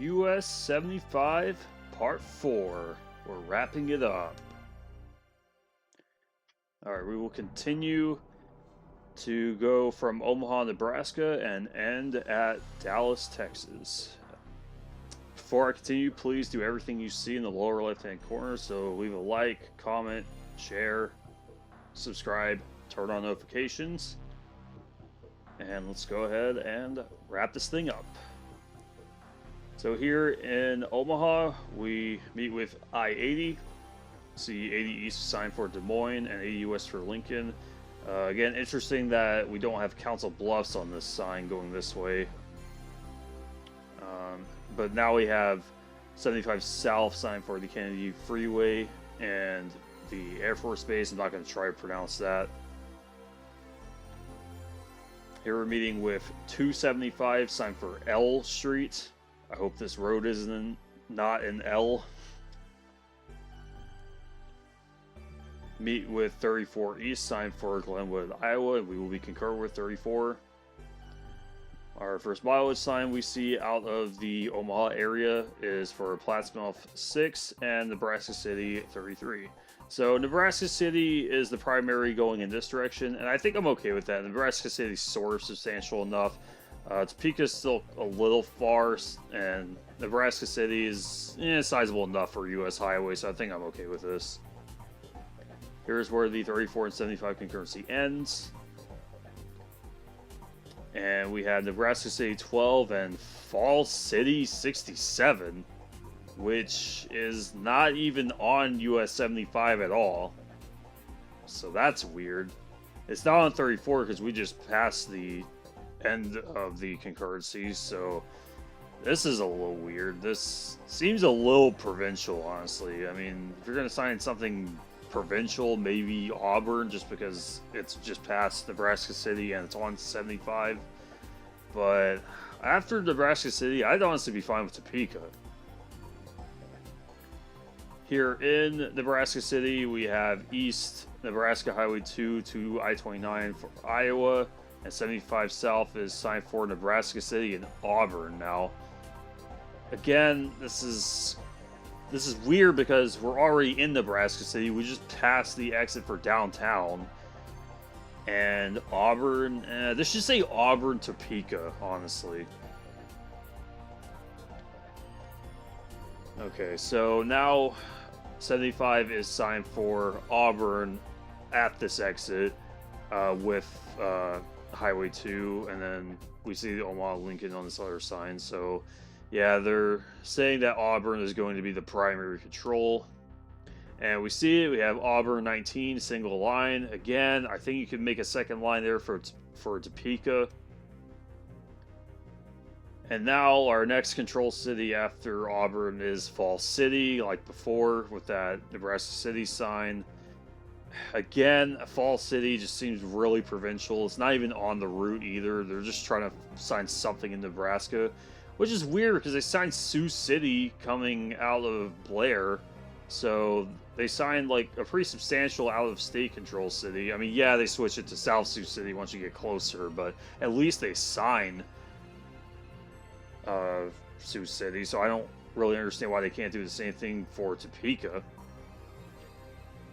US 75 Part 4. We're wrapping it up. Alright, we will continue to go from Omaha, Nebraska and end at Dallas, Texas. Before I continue, please do everything you see in the lower left-hand corner. So leave a like, comment, share, subscribe, turn on notifications. And let's go ahead and wrap this thing up. So here in Omaha, we meet with I-80. See 80 East signed for Des Moines and 80 West for Lincoln. Again, interesting that we don't have Council Bluffs on this sign going this way. But now we have 75 South signed for the Kennedy Freeway and the Air Force Base. I'm not going to try to pronounce that. Here we're meeting with 275 signed for L Street. I hope this road isn't not an L. Meet with 34 East signed for Glenwood, Iowa, and we will be concurred with 34. Our first mileage sign we see out of the Omaha area is for Plattsmouth 6 and Nebraska City 33. So Nebraska City is the primary going in this direction, and I think I'm okay with that. Nebraska City is sort of substantial enough. Topeka is still a little far, and Nebraska City is sizable enough for U.S. highway, so I think I'm okay with this. Here's where the 34 and 75 concurrency ends. And we have Nebraska City 12 and Fall City 67, which is not even on US 75 at all. So that's weird. It's not on 34 because we just passed the end of the concurrency, so this is a little weird. This seems a little provincial, honestly. I mean, if you're going to sign something provincial, maybe Auburn, just because it's just past Nebraska City and it's on 75. But after Nebraska City, I'd honestly be fine with Topeka. Here in Nebraska City, we have East Nebraska Highway 2 to I-29 for Iowa, and 75 South is signed for Nebraska City and Auburn. Now, again, this is weird because we're already in Nebraska City. We just passed the exit for downtown. And Auburn, this should say Auburn Topeka, honestly. Okay, so now 75 is signed for Auburn at this exit with Highway 2, and then we see the Omaha Lincoln on this other sign. So yeah, they're saying that Auburn is going to be the primary control. And we see it, we have Auburn 19, single line. Again, I think you can make a second line there for Topeka. And now our next control city after Auburn is Fall City, like before with that Nebraska City sign. Again, Fall City just seems really provincial. It's not even on the route either. They're just trying to sign something in Nebraska, which is weird because they signed Sioux City coming out of Blair. So they signed like a pretty substantial out-of-state control city. I mean, yeah, they switch it to South Sioux City once you get closer, but at least they sign Sioux City. So I don't really understand why they can't do the same thing for Topeka.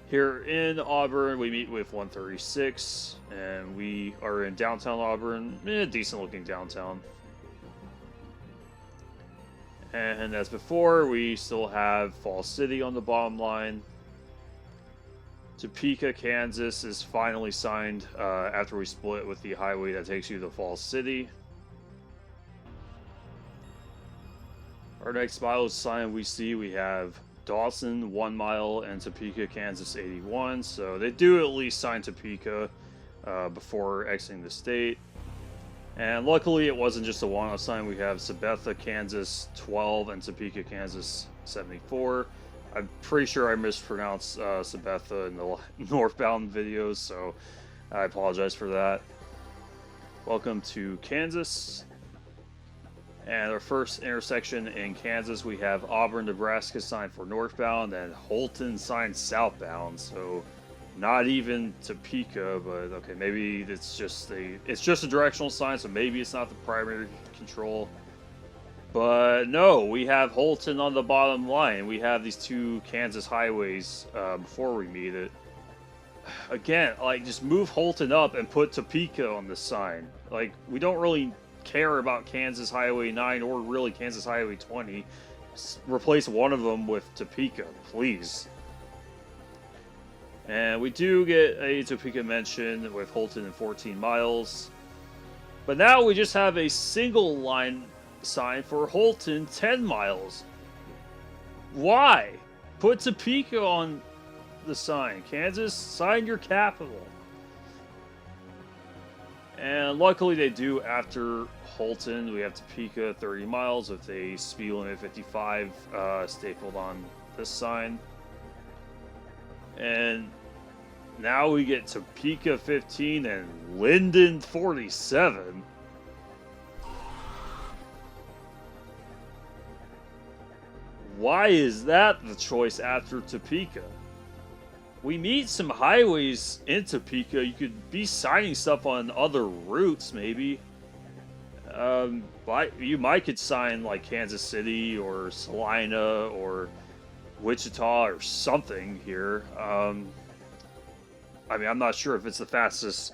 Here in Auburn, we meet with 136, and we are in downtown Auburn. Decent-looking downtown. And as before, we still have Fall City on the bottom line. Topeka, Kansas is finally signed after we split with the highway that takes you to Fall City. Our next mileage sign we have Dawson 1 mile and Topeka, Kansas 81. So they do at least sign Topeka before exiting the state. And luckily, it wasn't just a one-off sign. We have Sabetha, Kansas 12 and Topeka, Kansas 74. I'm pretty sure I mispronounced Sabetha in the northbound videos, so I apologize for that. Welcome to Kansas. And our first intersection in Kansas, we have Auburn, Nebraska signed for northbound and Holton signed southbound. So not even Topeka, but okay, maybe it's just a directional sign, so maybe it's not the primary control. But no, we have Holton on the bottom line. We have these two Kansas highways before we meet it. Again, like, just move Holton up and put Topeka on the sign. Like, we don't really care about Kansas Highway 9 or really Kansas Highway 20. Just replace one of them with Topeka, please. And we do get a Topeka mention with Holton in 14 miles. But now we just have a single line sign for Holton 10 miles. Why? Put Topeka on the sign. Kansas, sign your capital. And luckily they do after Holton. We have Topeka 30 miles with a speed limit 55 stapled on this sign. And now we get Topeka 15 and Linden 47. Why is that the choice after Topeka? We meet some highways in Topeka. You could be signing stuff on other routes, maybe. You might could sign like Kansas City or Salina or Wichita or something here. I mean, I'm not sure if it's the fastest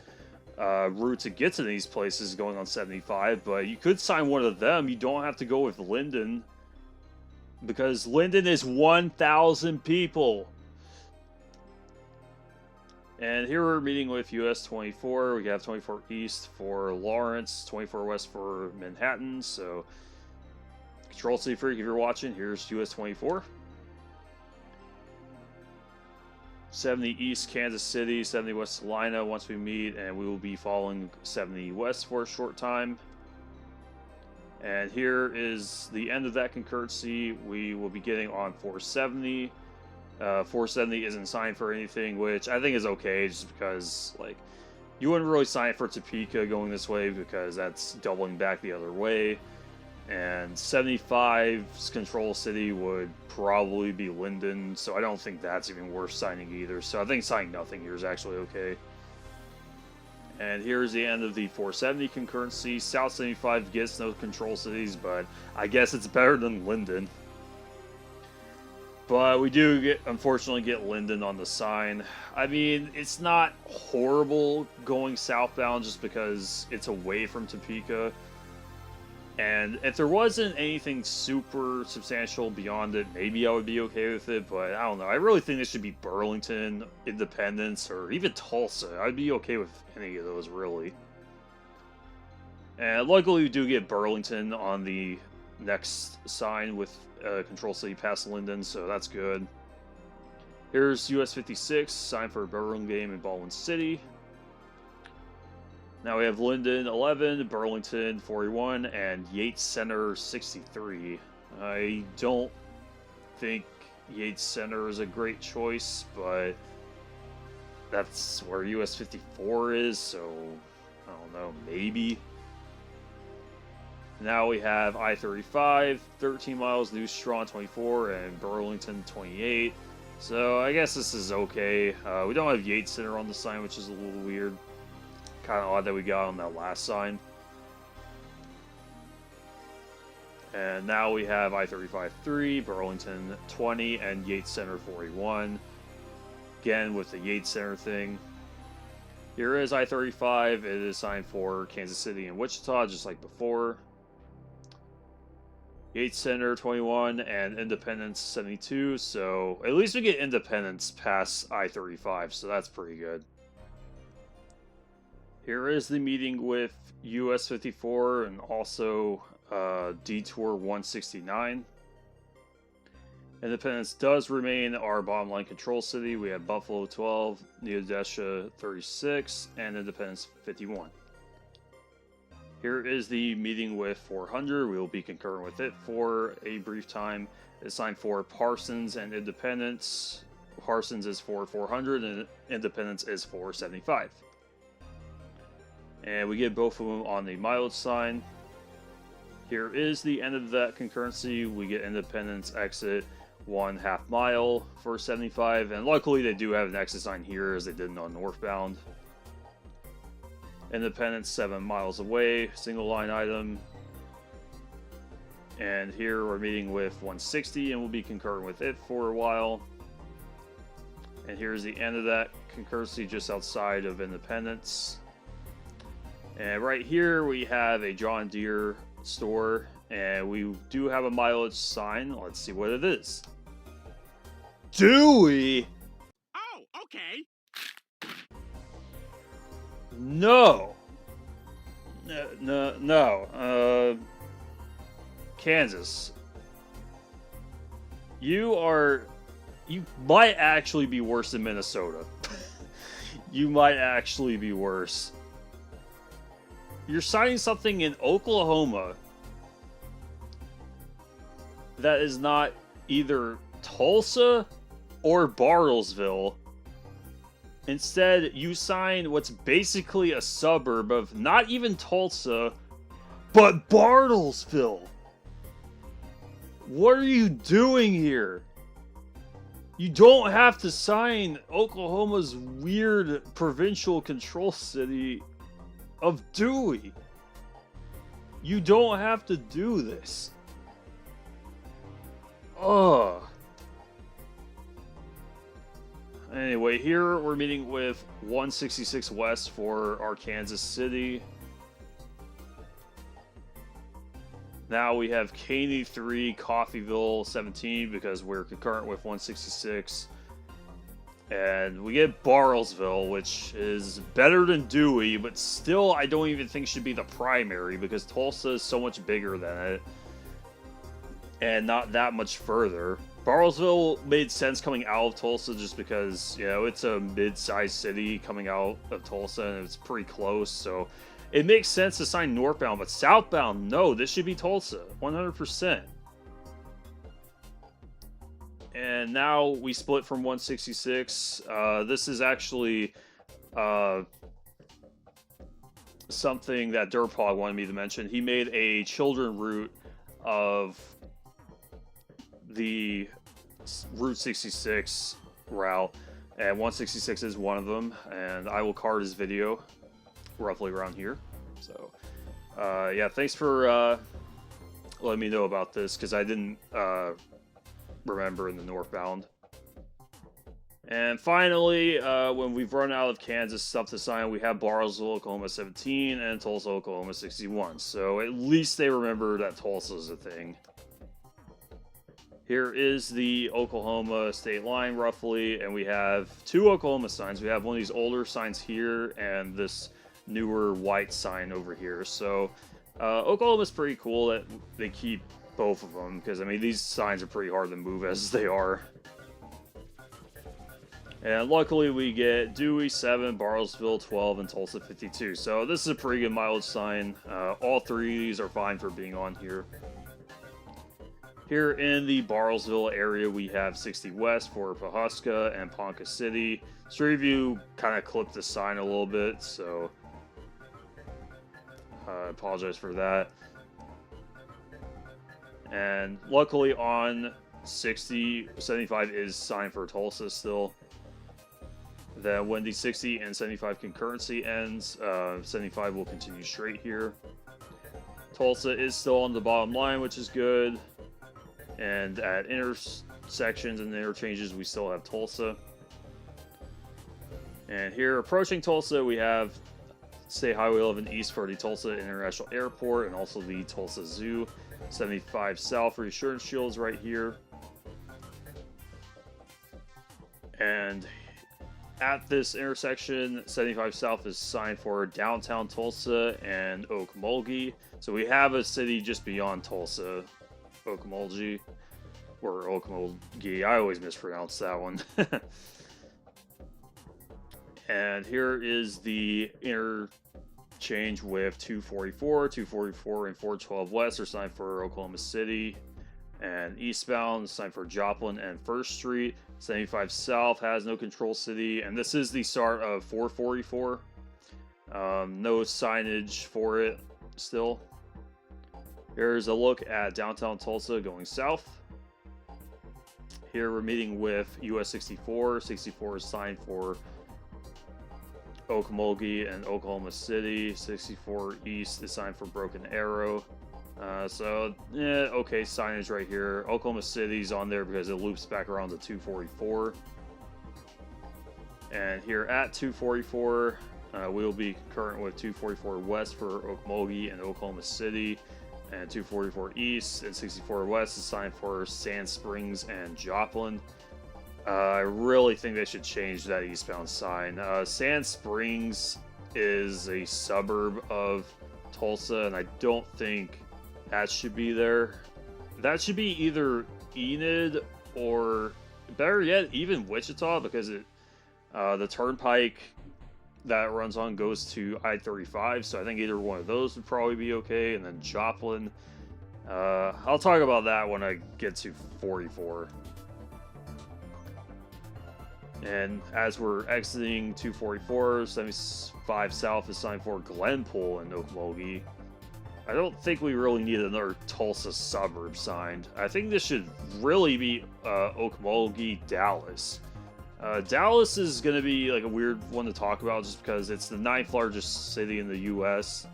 route to get to these places going on 75, but you could sign one of them. You don't have to go with Linden, because Linden is 1,000 people. And here we're meeting with US 24. We have 24 East for Lawrence, 24 West for Manhattan. So, Control City Freak, if you're watching, here's US 24. 70 East Kansas City, 70 West Salina once we meet, and we will be following 70 West for a short time. And here is the end of that concurrency. We will be getting on 470. 470 isn't signed for anything, which I think is okay, just because, like, you wouldn't really sign for Topeka going this way because that's doubling back the other way. And 75's Control City would probably be Linden, so I don't think that's even worth signing either. So I think signing nothing here is actually okay. And here's the end of the 470 concurrency. South 75 gets no Control Cities, but I guess it's better than Linden. But we do unfortunately get Linden on the sign. I mean, it's not horrible going southbound just because it's away from Topeka. And if there wasn't anything super substantial beyond it, maybe I would be okay with it, but I don't know. I really think this should be Burlington, Independence, or even Tulsa. I'd be okay with any of those, really. And luckily we do get Burlington on the next sign with Control City past Linden, so that's good. Here's US 56, sign for a Burlington game in Baldwin City. Now we have Linden 11, Burlington 41, and Yates Center 63. I don't think Yates Center is a great choice, but that's where US 54 is, so I don't know, maybe. Now we have I-35, 13 miles, New Strawn 24, and Burlington 28. So I guess this is okay. We don't have Yates Center on the sign, which is a little weird. Kind of odd that we got on that last sign. And now we have I-35 3, Burlington 20, and Yates Center 41. Again with the Yates Center thing. Here is I-35. It is signed for Kansas City and Wichita, just like before. Yates Center 21 and Independence 72. So at least we get Independence past I-35, so that's pretty good. Here is the meeting with US 54 and also Detour 169. Independence does remain our bottom line control city. We have Buffalo 12, Neodesha 36, and Independence 51. Here is the meeting with 400. We will be concurrent with it for a brief time. It's signed for Parsons and Independence. Parsons is for 400 and Independence is for 75. And we get both of them on the mileage sign. Here is the end of that concurrency. We get Independence exit 1/2 mile for 75. And luckily they do have an exit sign here as they didn't on northbound. Independence 7 miles away, single line item. And here we're meeting with 160, and we'll be concurring with it for a while. And here's the end of that concurrency just outside of Independence. And right here we have a John Deere store, and we do have a mileage sign. Let's see what it is. Dewey! Oh, okay. No. No. Kansas. You might actually be worse than Minnesota. You might actually be worse. You're signing something in Oklahoma that is not either Tulsa or Bartlesville. Instead, you sign what's basically a suburb of not even Tulsa, but Bartlesville. What are you doing here? You don't have to sign Oklahoma's weird provincial control city of Dewey. You don't have to do this. Ugh. Anyway, here we're meeting with 166 West for our Kansas City. Now we have Caney 3, Coffeyville 17 because we're concurrent with 166. And we get Bartlesville, which is better than Dewey, but still I don't even think should be the primary because Tulsa is so much bigger than it. And not that much further. Bartlesville made sense coming out of Tulsa just because, you know, it's a mid-sized city coming out of Tulsa and it's pretty close, so it makes sense to sign northbound, but southbound, no, this should be Tulsa, 100%. And now we split from 166. This is actually something that Dirtpog wanted me to mention. He made a children route of the Route 66 route, and 166 is one of them, and I will card his video roughly around here. So yeah, thanks for letting me know about this because I didn't remember in the northbound. And finally, when we've run out of Kansas stuff to sign, we have Bartlesville, Oklahoma 17 and Tulsa, Oklahoma 61. So at least they remember that Tulsa is a thing. Here is the Oklahoma state line, roughly, and we have two Oklahoma signs. We have one of these older signs here, and this newer white sign over here. So, Oklahoma's pretty cool that they keep both of them, because, I mean, these signs are pretty hard to move as they are. And luckily, we get Dewey 7, Bartlesville 12, and Tulsa 52. So, this is a pretty good mileage sign. All three of these are fine for being on here. Here in the Bartlesville area, we have 60 West for Pawhuska and Ponca City. Street View kind of clipped the sign a little bit, so I apologize for that. And luckily on 60, 75 is signed for Tulsa still. Then when the 60 and 75 concurrency ends, 75 will continue straight here. Tulsa is still on the bottom line, which is good. And at intersections and interchanges, we still have Tulsa. And here, approaching Tulsa, we have State Highway 11 East for the Tulsa International Airport and also the Tulsa Zoo. 75 South for Insurance Shields right here. And at this intersection, 75 South is signed for downtown Tulsa and Okmulgee. So we have a city just beyond Tulsa. Okmulgee, or Okmulgee, I always mispronounce that one. And here is the interchange with 244, 244 and 412 West are signed for Oklahoma City, and eastbound signed for Joplin and 1st Street. 75 South has no control city, and this is the start of 444. No signage for it still. Here's a look at downtown Tulsa going south. Here we're meeting with US 64. 64 is signed for Okmulgee and Oklahoma City. 64 East is signed for Broken Arrow. Okay, signage right here. Oklahoma City's on there because it loops back around to 244. And here at 244, we'll be concurrent with 244 West for Okmulgee and Oklahoma City, and 244 East and 64 West is signed for Sand Springs and Joplin. I really think they should change that eastbound sign. Sand Springs is a suburb of Tulsa, and I don't think that should be there. That should be either Enid or, better yet, even Wichita, because the turnpike that runs on goes to I-35, so I think either one of those would probably be okay. And then Joplin, I'll talk about that when I get to 44. And as we're exiting 244, 75 South is signed for Glenpool and Okmulgee. I don't think we really need another Tulsa suburb signed. I think this should really be Okmulgee, Dallas. Dallas is going to be like a weird one to talk about just because it's the 9th largest city in the U.S.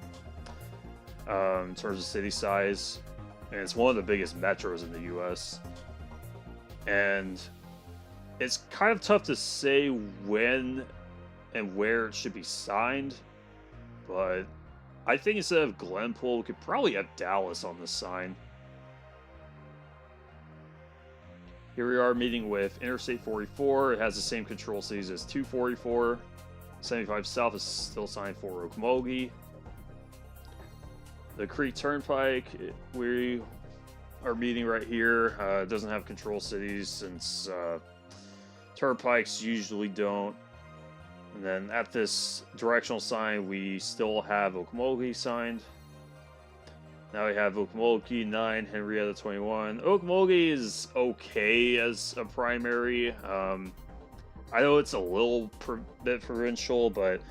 In terms of city size. And it's one of the biggest metros in the U.S. And it's kind of tough to say when and where it should be signed. But I think instead of Glenpool, we could probably have Dallas on the sign. Here we are meeting with Interstate 44. It has the same control cities as 244. 75 South is still signed for Okmulgee. The Creek Turnpike, we are meeting right here. It doesn't have control cities since turnpikes usually don't. And then at this directional sign, we still have Okmulgee signed. Now we have Okmulgee 9, Henrietta 21. Okmulgee is okay as a primary. I know it's a little bit provincial, but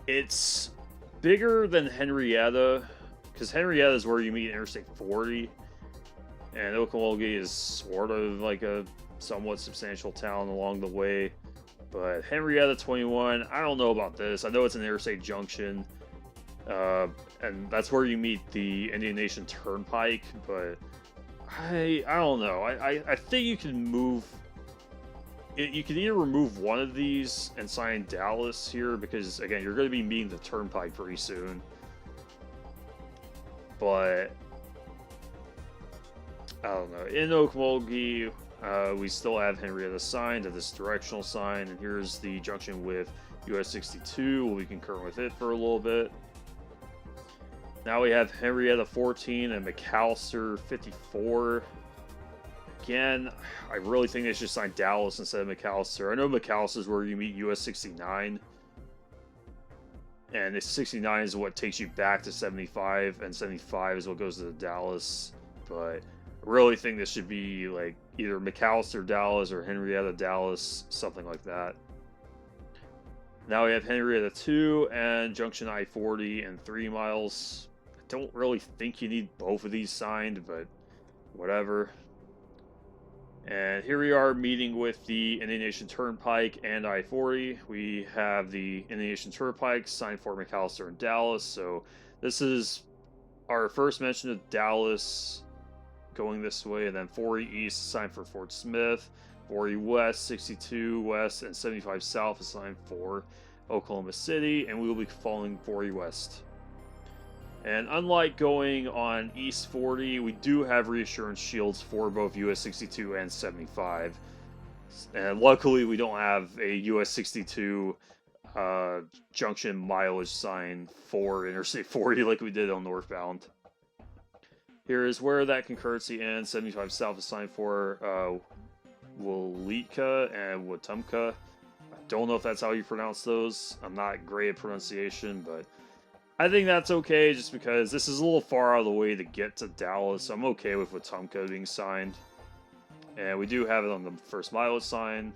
it's bigger than Henrietta, because Henrietta is where you meet Interstate 40, and Okmulgee is sort of like a somewhat substantial town along the way. But Henrietta 21, I don't know about this. I know it's an interstate junction. And that's where you meet the Indian Nation Turnpike, but I don't know. I think you can move. You can either remove one of these and sign Dallas here, because again, you're going to be meeting the Turnpike pretty soon. But I don't know. In Okmulgee, we still have Henrietta signed at this directional sign, and here's the junction with US 62. We'll be concurrent with it for a little bit. Now we have Henrietta 14 and McAllister 54. Again, I really think they should sign Dallas instead of McAllister. I know McAllister is where you meet US 69. And 69 is what takes you back to 75, and 75 is what goes to Dallas. But I really think this should be like either McAllister Dallas or Henrietta Dallas, something like that. Now we have Henrietta 2 and Junction I-40 and 3 miles. I don't really think you need both of these signed, but whatever. And here we are meeting with the Indian Nation Turnpike and I-40. We have the Indian Nation Turnpike signed for McAllister and Dallas. So this is our first mention of Dallas going this way. And then 40 East signed for Fort Smith. 40 West, 62 West, and 75 South is signed for Oklahoma City. And we will be following 40 West. And unlike going on East 40, we do have reassurance shields for both US 62 and 75. And luckily, we don't have a US 62 junction mileage sign for Interstate 40 like we did on northbound. Here is where that concurrency ends. 75 South is signed for Waletka and Wetumpka. I don't know if that's how you pronounce those. I'm not great at pronunciation, but I think that's okay just because this is a little far out of the way to get to Dallas. So I'm okay with Wetumpka being signed. And we do have it on the first mileage sign.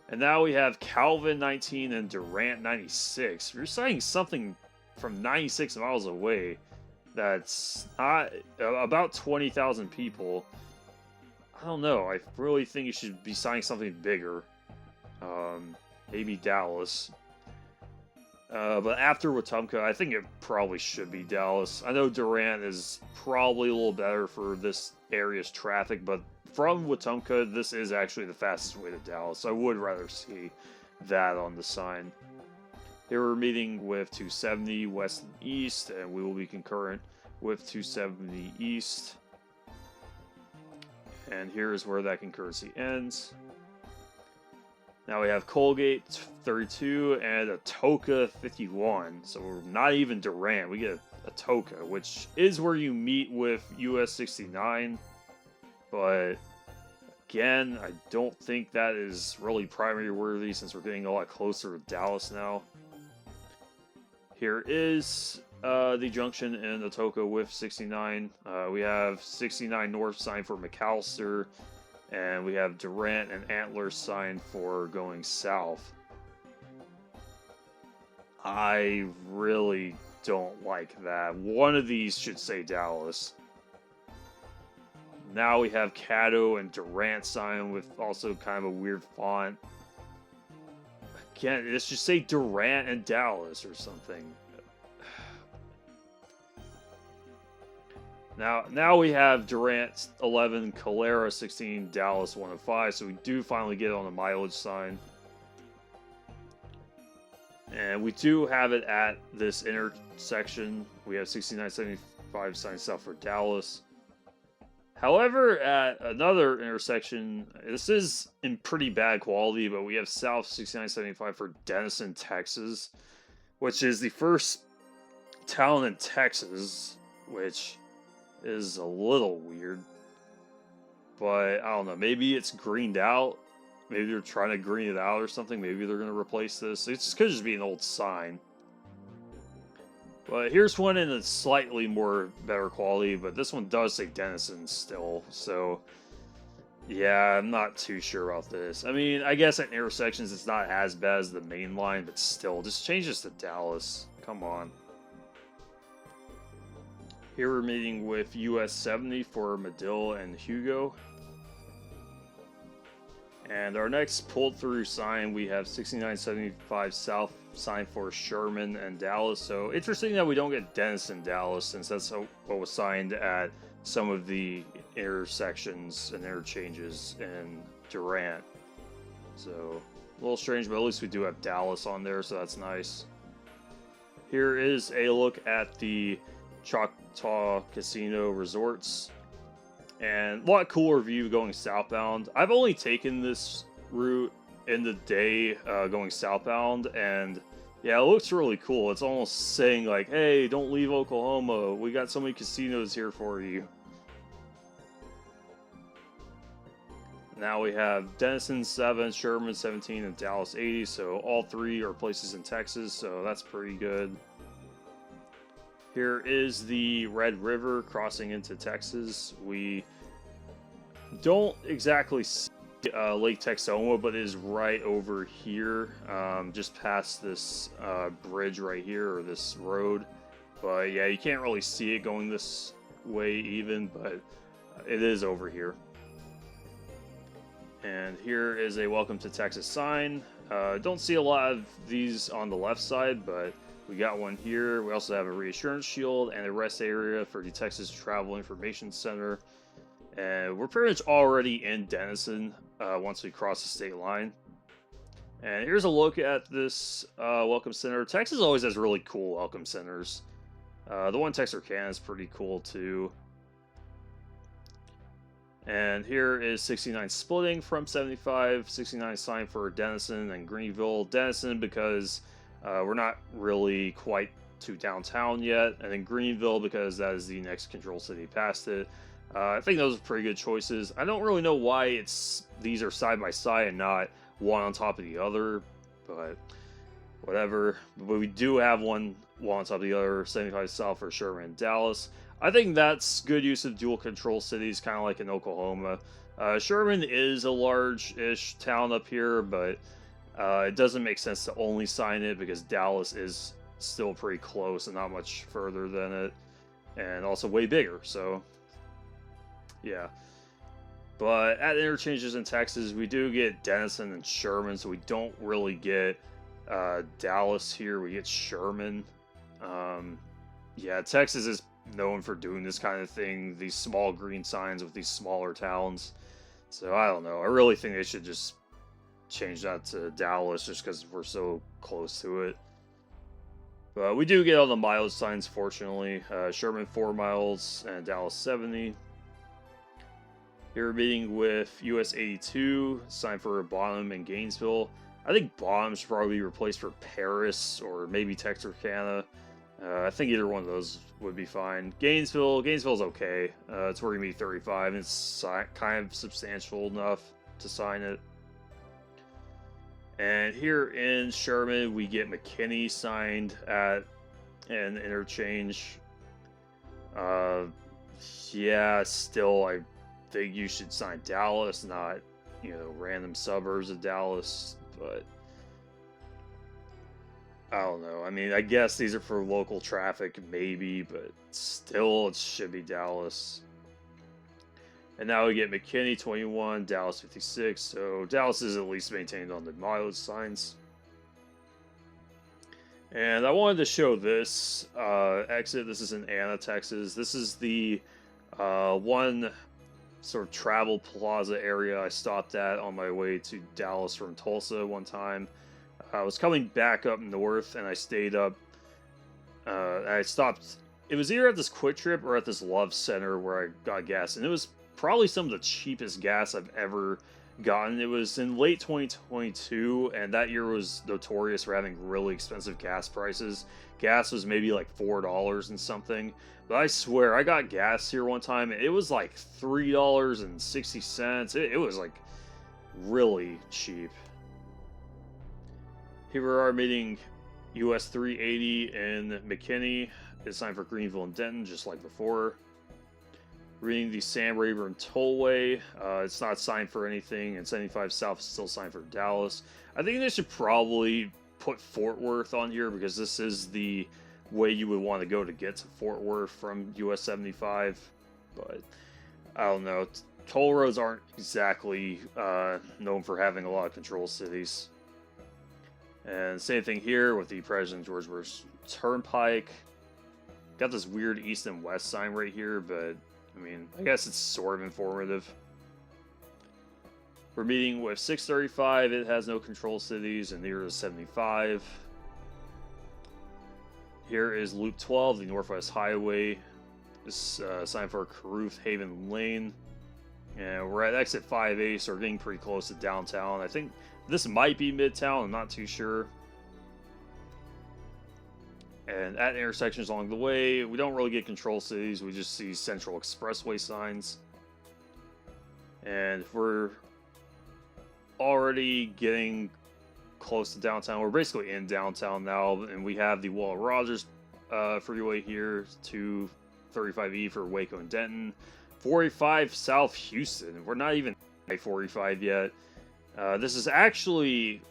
And now we have Calvin 19 and Durant 96. If you're signing something from 96 miles away that's not about 20,000 people, I don't know. I really think you should be signing something bigger. Maybe Dallas. But after Wetumpka, I think it probably should be Dallas. I know Durant is probably a little better for this area's traffic, but from Wetumpka, this is actually the fastest way to Dallas. I would rather see that on the sign. Here we're meeting with 270 west and east, and we will be concurrent with 270 east. And here is where that concurrency ends. Now we have Colgate 32 and Atoka 51. So we're not even Durant. We get Atoka, which is where you meet with US 69. But again, I don't think that is really primary worthy since we're getting a lot closer to Dallas now. Here is the junction in Atoka with 69. We have 69 north sign for McAllister. And we have Durant and Antler sign for going south. I really don't like that. One of these should say Dallas. Now we have Caddo and Durant sign with also kind of a weird font. Again, this should say Durant and Dallas or something. Now we have Durant 11, Calera 16, Dallas 105, so we do finally get on the mileage sign. And we do have it at this intersection. We have 6975 sign south for Dallas. However, at another intersection, this is in pretty bad quality, but we have south 6975 for Denison, Texas, which is the first town in Texas, which is a little weird, but I don't know, maybe it's greened out, maybe they're trying to green it out or something, maybe they're going to replace this. It could just be an old sign. But here's one in a slightly more better quality, but this one does say Denison still, so yeah, I'm not too sure about this. I mean, I guess at intersections it's not as bad as the main line, but still, just change this to Dallas, come on. Here we're meeting with US 70 for Medill and Hugo. And our next pulled through sign, we have 6975 South sign for Sherman and Dallas. So interesting that we don't get Denison, Dallas, since that's what was signed at some of the intersections and interchanges in Durant. So a little strange, but at least we do have Dallas on there, so that's nice. Here is a look at the Choctaw Casino Resorts, and a lot cooler view going southbound. I've only taken this route in the day going southbound, and yeah, it looks really cool. It's almost saying like, hey, don't leave Oklahoma, we got so many casinos here for you. Now we have Denison 7, Sherman 17, and Dallas 80, so all three are places in Texas, so that's pretty good. Here is the Red River crossing into Texas. We don't exactly see Lake Texoma, but it is right over here, just past this bridge right here, or this road. But yeah, you can't really see it going this way even, but it is over here. And here is a Welcome to Texas sign. Don't see a lot of these on the left side, but we got one here. We also have a reassurance shield and a rest area for the Texas Travel Information Center. And we're pretty much already in Denison once we cross the state line. And here's a look at this welcome center. Texas always has really cool welcome centers. The one Texarkana is pretty cool too. And here is 69 splitting from 75, 69 sign for Denison and Greenville. Denison because we're not really quite to downtown yet, and then Greenville because that is the next control city past it. I think those are pretty good choices. I don't really know why these are side by side and not one on top of the other, but whatever. But we do have one on top of the other, 75 south for Sherman and Dallas. I think that's good use of dual control cities, kind of like in Oklahoma. Sherman is a large-ish town up here, but it doesn't make sense to only sign it because Dallas is still pretty close and not much further than it, and also way bigger, so yeah. But at interchanges in Texas, we do get Denison and Sherman, so we don't really get Dallas here, we get Sherman. Yeah, Texas is known for doing this kind of thing, these small green signs with these smaller towns. So I don't know. I really think they should just change that to Dallas just because we're so close to it. But we do get all the mileage signs, fortunately. Sherman 4 miles and Dallas 70. Here we're meeting with US 82, signed for Bonham and Gainesville. I think Bonham should probably be replaced for Paris or maybe Texarkana. I think either one of those would be fine. Gainesville's okay. It's where you meet 35. It's kind of substantial enough to sign it. And here in Sherman, we get McKinney signed at an interchange. Yeah, still, I think you should sign Dallas, not, random suburbs of Dallas. But I don't know. I mean, I guess these are for local traffic, maybe, but still, it should be Dallas. And now we get McKinney 21, Dallas 56. So Dallas is at least maintained on the mileage signs. And I wanted to show this exit. This is in Anna, Texas. This is the one sort of travel plaza area I stopped at on my way to Dallas from Tulsa one time. I was coming back up north, and I stayed up. I stopped. It was either at this Quick Trip or at this Love Center where I got gas, and it was probably some of the cheapest gas I've ever gotten. It was in late 2022, and that year was notorious for having really expensive gas prices. Gas was maybe like $4 and something, but I swear I got gas here one time, and it was like $3.60. It was like really cheap. Here we are meeting US 380 in McKinney. It's signed for Greenville and Denton, just like before. Reading the Sam Rayburn Tollway. It's not signed for anything, and 75 South is still signed for Dallas. I think they should probably put Fort Worth on here because this is the way you would want to go to get to Fort Worth from US 75. But I don't know. Toll roads aren't exactly known for having a lot of control cities. And same thing here with the President George Bush Turnpike. Got this weird east and west sign right here, but I mean, I guess it's sort of informative. We're meeting with 635. It has no control cities, and near is 75. Here is Loop 12, the Northwest Highway. This signed for Caruth Haven Lane. And we're at exit 5A, so we're getting pretty close to downtown. I think this might be Midtown, I'm not too sure. And at intersections along the way, we don't really get control cities, we just see Central Expressway signs. And we're already getting close to downtown. We're basically in downtown now, and we have the Wall Rogers freeway here, 235E for Waco and Denton. 45 South Houston. We're not even at 45 yet. This is actually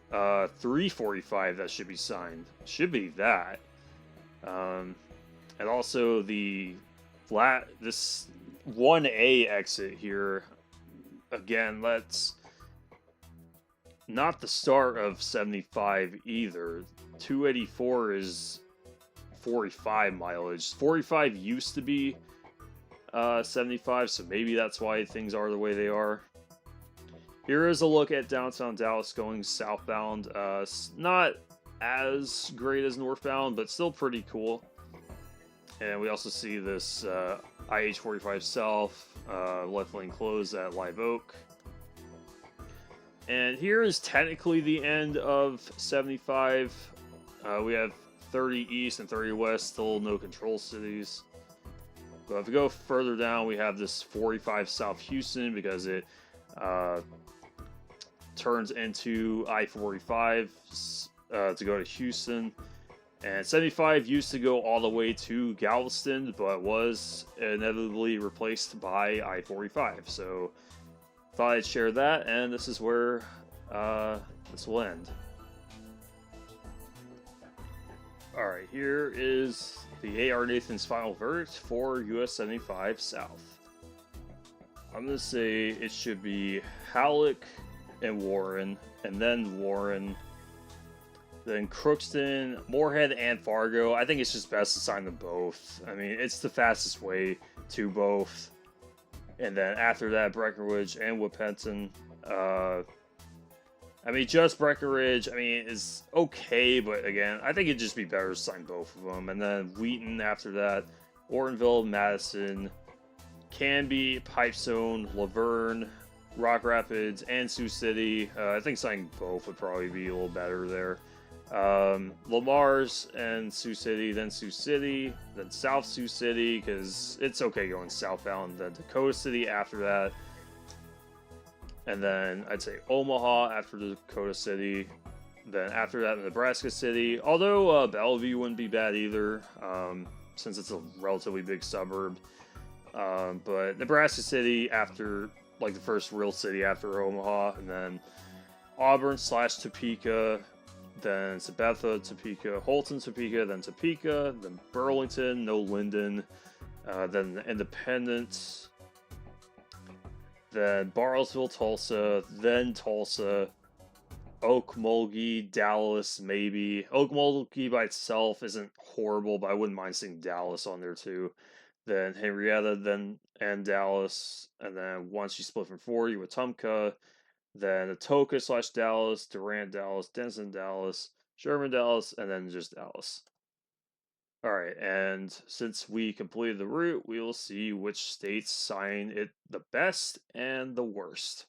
345 that should be signed. Should be that. And also this 1A exit here. Again, that's not the start of 75 either. 284 is 45 mileage. 45 used to be 75, so maybe that's why things are the way they are. Here is a look at downtown Dallas going southbound. Not as great as northbound, but still pretty cool. And we also see this IH-45 South, left lane closed at Live Oak. And here is technically the end of 75. We have 30 East and 30 West, still no control cities. But if we go further down, we have this 45 South Houston because it turns into I-45 to go to Houston. And 75 used to go all the way to Galveston, but was inevitably replaced by I-45. So thought I'd share that, and this is where this will end. Alright, here is the A.R. Nathan's final verdict for US 75 South. I'm going to say it should be Halleck and Warren, and then Warren, Then Crookston, Moorhead, and Fargo. I think it's just best to sign them both. I mean, it's the fastest way to both. And then after that, Breckenridge and Whippenton. I mean, just Breckenridge, I mean, is okay, but again, I think it'd just be better to sign both of them. And then Wheaton after that, Ortonville, Madison, Canby, Pipestone, Laverne, Rock Rapids, and Sioux City. I think signing both would probably be a little better there. Lamar's and Sioux City, then South Sioux City, because it's okay going southbound, then Dakota City after that. And then I'd say Omaha after Dakota City. Then after that, Nebraska City. Although Bellevue wouldn't be bad either, since it's a relatively big suburb. But Nebraska City after, like, the first real city after Omaha. And then Auburn/Topeka. Then Sabetha, Topeka, Holton, Topeka, then Topeka, then Burlington, no Linden, then Independence, then Bartlesville, Tulsa, then Tulsa, Okmulgee, Dallas, maybe. Okmulgee by itself isn't horrible, but I wouldn't mind seeing Dallas on there too. Then Henrietta, and Dallas, and then once you split from 40, Wetumpka, then Atoka/Dallas, Durant, Dallas, Denison, Dallas, Sherman, Dallas, and then just Dallas. Alright, and since we completed the route, we will see which states sign it the best and the worst.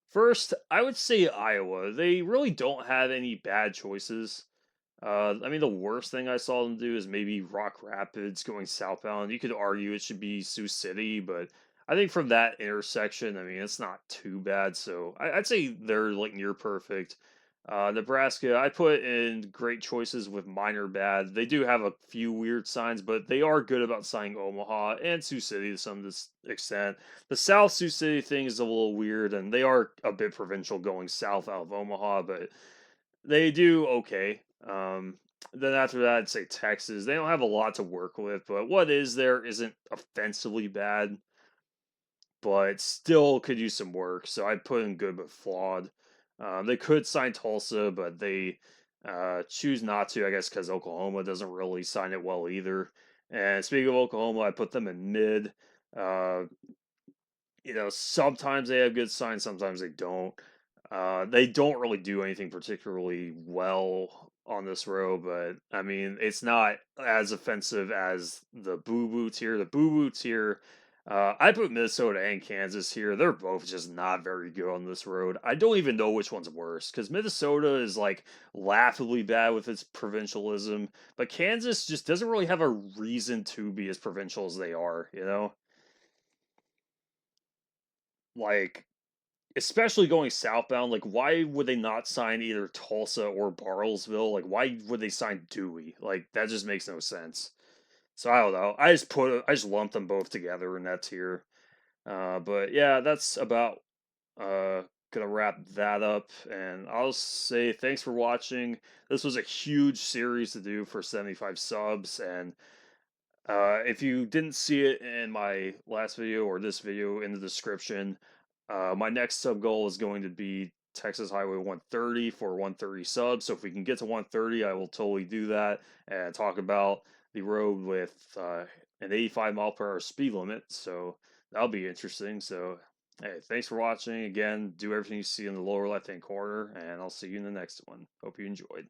First, I would say Iowa. They really don't have any bad choices. I mean, the worst thing I saw them do is maybe Rock Rapids going southbound. You could argue it should be Sioux City, but I think from that intersection, I mean, it's not too bad. So I'd say they're like near perfect. Nebraska, I put in great choices with minor bad. They do have a few weird signs, but they are good about signing Omaha and Sioux City to some extent. The South Sioux City thing is a little weird, and they are a bit provincial going south out of Omaha, but they do okay. Then after that, I'd say Texas. They don't have a lot to work with, but what is there isn't offensively bad, but still could use some work. So I'd put in good but flawed. They could sign Tulsa, but they choose not to, I guess, because Oklahoma doesn't really sign it well either. And speaking of Oklahoma, I put them in mid. Uh, sometimes they have good signs, sometimes they don't. They don't really do anything particularly well on this row, but I mean, it's not as offensive as the Boo Boo tier. The Boo Boo tier, I put Minnesota and Kansas here. They're both just not very good on this road. I don't even know which one's worse because Minnesota is like laughably bad with its provincialism, but Kansas just doesn't really have a reason to be as provincial as they are, you know? Like, especially going southbound, like why would they not sign either Tulsa or Bartlesville? Like why would they sign Dewey? Like that just makes no sense. So I don't know. I just lumped them both together in that tier. But yeah, that's about gonna wrap that up, and I'll say thanks for watching. This was a huge series to do for 75 subs, and if you didn't see it in my last video or this video in the description, my next sub goal is going to be Texas Highway 130 for 130 subs. So if we can get to 130, I will totally do that and talk about the road with an 85 mph speed limit. So that'll be interesting. So hey, thanks for watching. Again, do everything you see in the lower left-hand corner, and I'll see you in the next one. Hope you enjoyed.